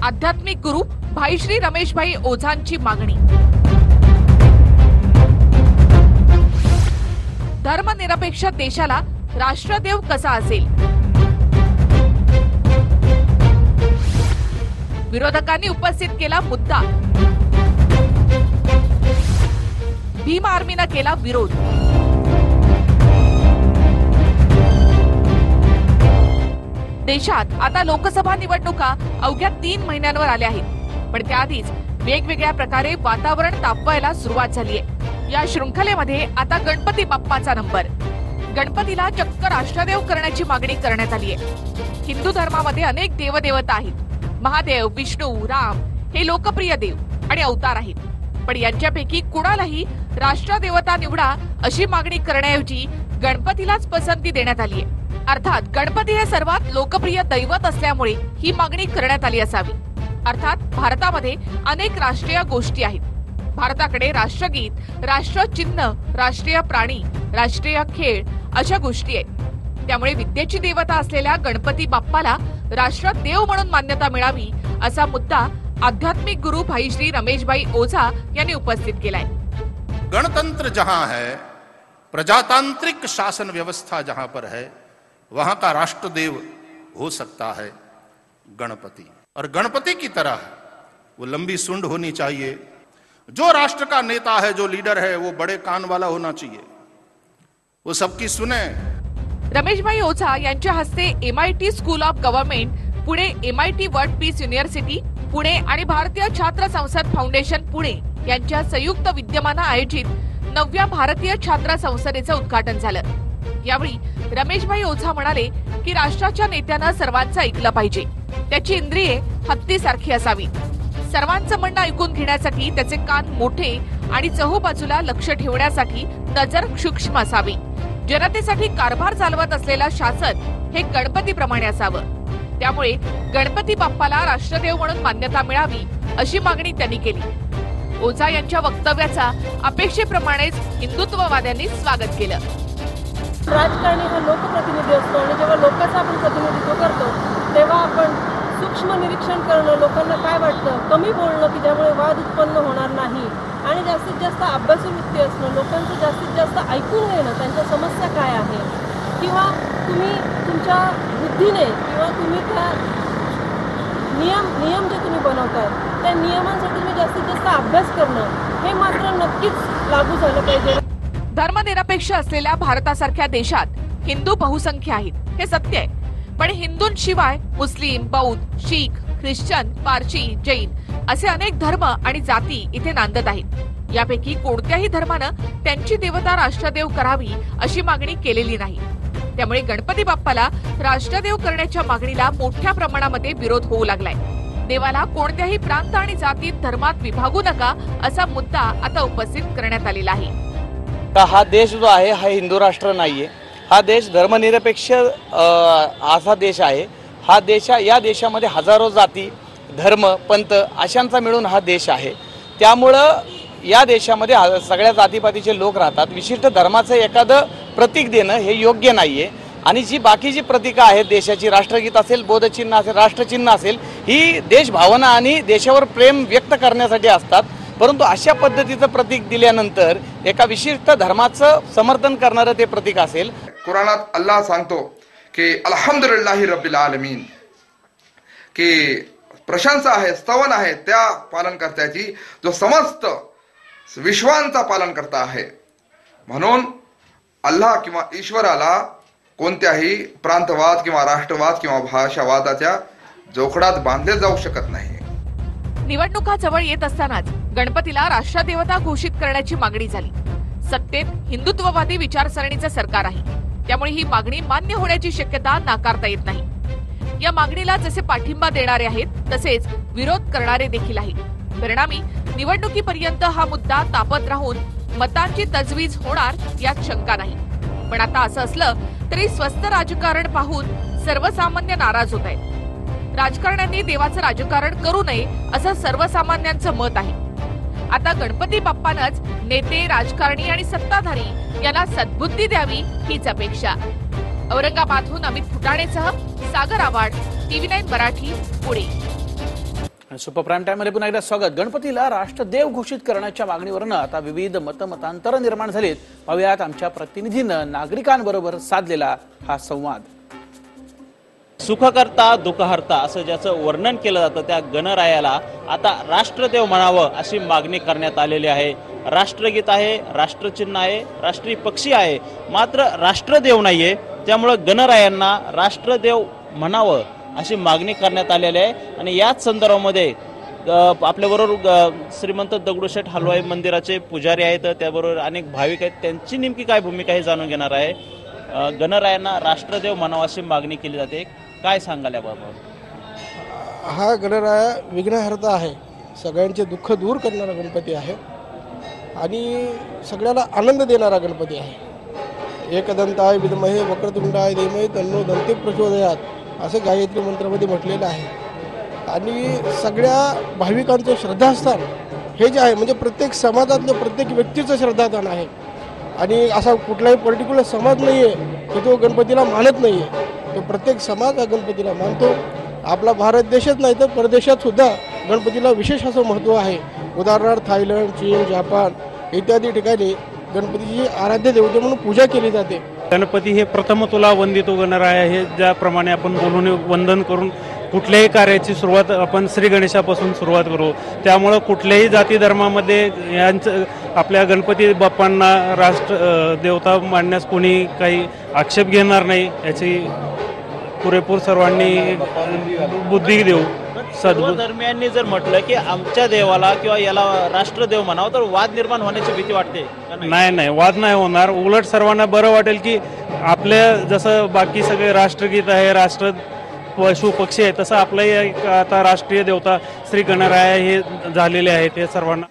आध्यात्मिक गुरु भाई श्री रमेशभाई ओझांची मागणी। धर्मनिरपेक्ष देशाला राष्ट्रदेव कसा असेल? विरोधकांनी उपस्थित केला मुद्दा। भीम आर्मीनं केला विरोध। देशात आता लोकसभा निवडणुका अवघ्या 3 महिन्यांवर आल्या आहेत, पण त्याआधीच वेगवेगळ्या प्रकारे वातावरण तापवायला सुरुवात झालीय। या शृंखलेमध्ये आता गणपती बाप्पाचा नंबर। गणपतीला चक्क राष्ट्रदेव करण्याची मागणी करण्यात आली आहे। हिंदू धर्मामध्ये अनेक देवदेवता आहेत। महादेव, विष्णू, राम हे लोकप्रिय देव आणि अवतार आहेत, पण यांच्यापैकी कुणालाही राष्ट्रदेवता निवडा अशी मागणी करण्याऐवजी गणपतीलाच पसंती देण्यात आली आहे। अर्थात गणपती हे सर्वात लोकप्रिय दैवत असल्यामुळे ही मागणी करण्यात आली असावी। अर्थात भारतामध्ये अनेक राष्ट्रीय गोष्टी आहेत। भारताकडे राष्ट्रगीत, राष्ट्रचिन्ह, राष्ट्रीय प्राणी, राष्ट्रीय खेळ अशा गोष्टी आहेत। त्यामुळे विद्येची देवता असलेल्या गणपती बाप्पाला राष्ट्रदेव म्हणून मान्यता मिळावी असा मुद्दा आध्यात्मिक गुरु भाई श्री रमेशभाई ओझा यांनी उपस्थित केलाय। गणतंत्र जहां है, प्रजातांत्रिक शासन व्यवस्था जहां पर है, वहां का राष्ट्रदेव हो सकता है गणपति। और गणपति की तरह वो लंबी सुंड होनी चाहिए। जो राष्ट्र का नेता है, जो लीडर है, वो बड़े कान वाला होना चाहिए, वो सबकी सुने। रमेशभाई ओझा यांच्या हस्ते MIT school of government Pune, MIT world peace university Pune आणि भारतीय छात्र संसद फाउंडेशन पुणे यांच्या संयुक्त विद्यमानं आयोजित 9व्या भारतीय छात्र संसदेचं उद्घाटन झालं। यावेळी रमेशभाई ओझा म्हणाले की राष्ट्राच्या नेत्यानं सर्वांचं ऐकलं पाहिजे। त्याची इंद्रिये हत्तीसारखी असावी। सर्वांचं म्हणणं ऐकून घेण्यासाठी त्याचे कान मोठे आणि चहूबाजूला लक्ष ठेवण्यासाठी नजर सूक्ष्म असावी। जनतेसाठी कारभार चालवत असलेलं शासन हे गणपतीप्रमाणे असावं। त्यामुळे गणपती बाप्पाला राष्ट्रदेव म्हणून मान्यता मिळावी अशी मागणी त्यांनी केली। ओझा यांच्या वक्तव्याचा अपेक्षेप्रमाणेच हिंदुत्ववाद्यांनी स्वागत केलं। राजकारणी हा लोकप्रतिनिधी असतो आणि जेव्हा लोकांचं आपण प्रतिनिधित्व करतो तेव्हा आपण सूक्ष्म निरीक्षण करणं, लोकांना काय वाटतं, कमी बोलणं की ज्यामुळे वाद उत्पन्न होणार नाही आणि जास्तीत जास्त अभ्यासू वृत्ती असणं, लोकांचं जास्तीत जास्त ऐकून घेणं, त्यांच्या समस्या काय आहे किंवा तुम्ही तुमच्या बुद्धीने किंवा तुम्ही त्या नियम जे तुम्ही बनवताय त्या नियमांसाठी तुम्ही जास्तीत जास्त अभ्यास करणं हे मात्र नक्कीच लागू झालं पाहिजे। धर्मनिरपेक्ष असलेल्या भारतासारख्या देशात हिंदू बहुसंख्य आहेत, हे सत्य आहे। पण हिंदूंशिवाय मुस्लिम, बौद्ध, शीख, ख्रिश्चन, पारशी, जैन असे अनेक धर्म आणि जाती इथे नांदत आहेत। यापैकी कोणत्याही धर्मानं त्यांची देवता राष्ट्रदेव करावी अशी मागणी केलेली नाही। त्यामुळे गणपती बाप्पाला राष्ट्रदेव करण्याच्या मागणीला मोठ्या प्रमाणामध्ये विरोध होऊ लागलाय। देवाला कोणत्याही प्रांत आणि जातीत, धर्मात विभागू नका असा मुद्दा आता उपस्थित करण्यात आलेला आहे। हा देश जो आहे हा हिंदू राष्ट्र नाहीये। हा देश धर्मनिरपेक्ष असा देश आहे। हा देश, या देशामध्ये हजारो जाती, धर्म, पंथ अशांचा मिळून हा देश आहे। त्यामुळं या देशामध्ये सगळ्या जातीपातीचे लोक राहतात। विशिष्ट धर्माचं एखादं प्रतीक देणं हे योग्य नाहीये। आणि जी बाकीची प्रतीकं आहेत देशाची, राष्ट्रगीत असेल, बोधचिन्ह असेल, राष्ट्रचिन्ह असेल, ही देशभावना आणि देशावर प्रेम व्यक्त करण्यासाठी असतात। परंतु अशा पद्धतीचं प्रतीक दिल्यानंतर एका विशिष्ट धर्माचं समर्थन करणारं ते प्रतीक असेल। कुराणात अल्लाह सांगतो की अल्हम्दुलिल्लाहि रब्बिल आलमीन, की प्रशंसा आहे, स्तवन आहे त्या पालनकर्त्याची जो समस्त विश्वांचा पालन करता आहे। म्हणून अल्लाह किंवा ईश्वराला कोणत्याही प्रांतवाद किंवा राष्ट्रवाद किंवा भाषावादाच्या जोखडात बांधले जाऊ शकत नाही। निवडणुका जवळ येत असतानाच गणपतीला राष्ट्रदेवता घोषित करण्याची मागणी झाली। सत्तेत हिंदुत्ववादी विचारसरणीचं सरकार आहे, त्यामुळे ही मागणी मान्य होण्याची शक्यता नाकारता येत नाही। या मागणीला जसे पाठिंबा देणारे आहेत तसेच विरोध करणारे देखील आहेत। परिणामी निवडणुकीपर्यंत हा मुद्दा तापत राहून मतांची तजवीज होणार यात शंका नाही। पण आता असं असलं तरी स्वस्त राजकारण पाहून सर्वसामान्य नाराज होत आहेत। राजकारण्यांनी देवाचं राजकारण करू नये असं सर्वसामान्यांचं मत आहे। आता गणपती बाप्पानंच नेते, राजकारणी आणि सत्ताधारी यांना सद्बुद्धी द्यावी हीच अपेक्षा। औरंगाबादहून अमित फुटाणेसह Sagar Awhad, TV9 Marathi, Pune. Super prime time मध्ये पुन्हा एकदा स्वागत. गणपतीला राष्ट्रदेव घोषित करण्याच्या मागणीवरनं आता विविध मतमतांतर निर्माण झालीत. पाहूयात आमच्या प्रतिनिधीनं नागरिकांबरोबर साधलेला हा संवाद. सुखकर्ता दुःखहर्ता असं ज्याचं वर्णन केलं जातं त्या गणरायाला आता राष्ट्रदेव म्हणावं अशी मागणी करण्यात आलेली आहे. राष्ट्रगीत आहे, राष्ट्रचिन्ह आहे, राष्ट्रीय पक्षी आहे, मात्र राष्ट्रदेव नाहीये. त्यामुळं गणरायांना राष्ट्रदेव म्हणावं अशी मागणी करण्यात आलेली आहे. आणि याच संदर्भामध्ये आपल्याबरोबर श्रीमंत दगडूशेठ हलवाई मंदिराचे पुजारी आहेत, त्याबरोबर अनेक भाविक आहेत. त्यांची नेमकी काय भूमिका हे जाणून घेणार आहे. गणरायांना राष्ट्रदेव म्हणावं अशी मागणी केली जाते, काय सांगाल याबाबत? हा गणराया विघ्नहर्ता आहे, सगळ्यांचे दुःख दूर करणारा गणपती आहे आणि सगळ्याला आनंद देणारा गणपती आहे. एकदंताय विद्महे वक्रतुंडाय धीमहि तन्नो दन्ती प्रचोदयात असं गायत्री मंत्रामध्ये म्हटलेलं आहे. आणि सगळ्या भाविकांचं श्रद्धास्थान हे जे आहे म्हणजे प्रत्येक समाजातलं प्रत्येक व्यक्तीचं श्रद्धास्थान आहे. आणि असा कुठलाही पर्टिक्युलर समाज नाही आहे की तो गणपतीला मानत नाही आहे. तो प्रत्येक समाज हा गणपतीला मानतो. आपला भारत देशच नाही तर परदेशात सुद्धा गणपतीला विशेष असं महत्त्व आहे. उदाहरणार्थ थायलंड, चीन, जपान इत्यादी ठिकाणी गणपतीची आराध्य देवते म्हणून पूजा केली जाते. गणपती हे प्रथम तुला वंदितो गणराया हे ज्याप्रमाणे आपण बोलून वंदन करून कुठल्याही कार्याची सुरुवात आपण श्री गणेशापासून सुरुवात करू. त्यामुळं कुठल्याही जाती धर्मामध्ये यांचं आपल्या गणपती बाप्पांना राष्ट्र देवता मानण्यास कोणी काही आक्षेप घेणार नाही याची पुरेपूर सर्वांनी बुद्धी देऊ. सर्व धर्मियांनी जर म्हटलं की आमच्या देवाला किंवा याला राष्ट्रदेव म्हणावं तर वाद निर्माण होण्याची भीती वाटते? नाही, वाद नाही होणार. उलट सर्वांना बरं वाटेल की आपल्या जसं बाकी सगळे राष्ट्रगीत आहे, राष्ट्र पशु पक्षी आहे, तसं आपलंही आता राष्ट्रीय देवता श्री गणराया हे झालेले आहेत. हे सर्वांना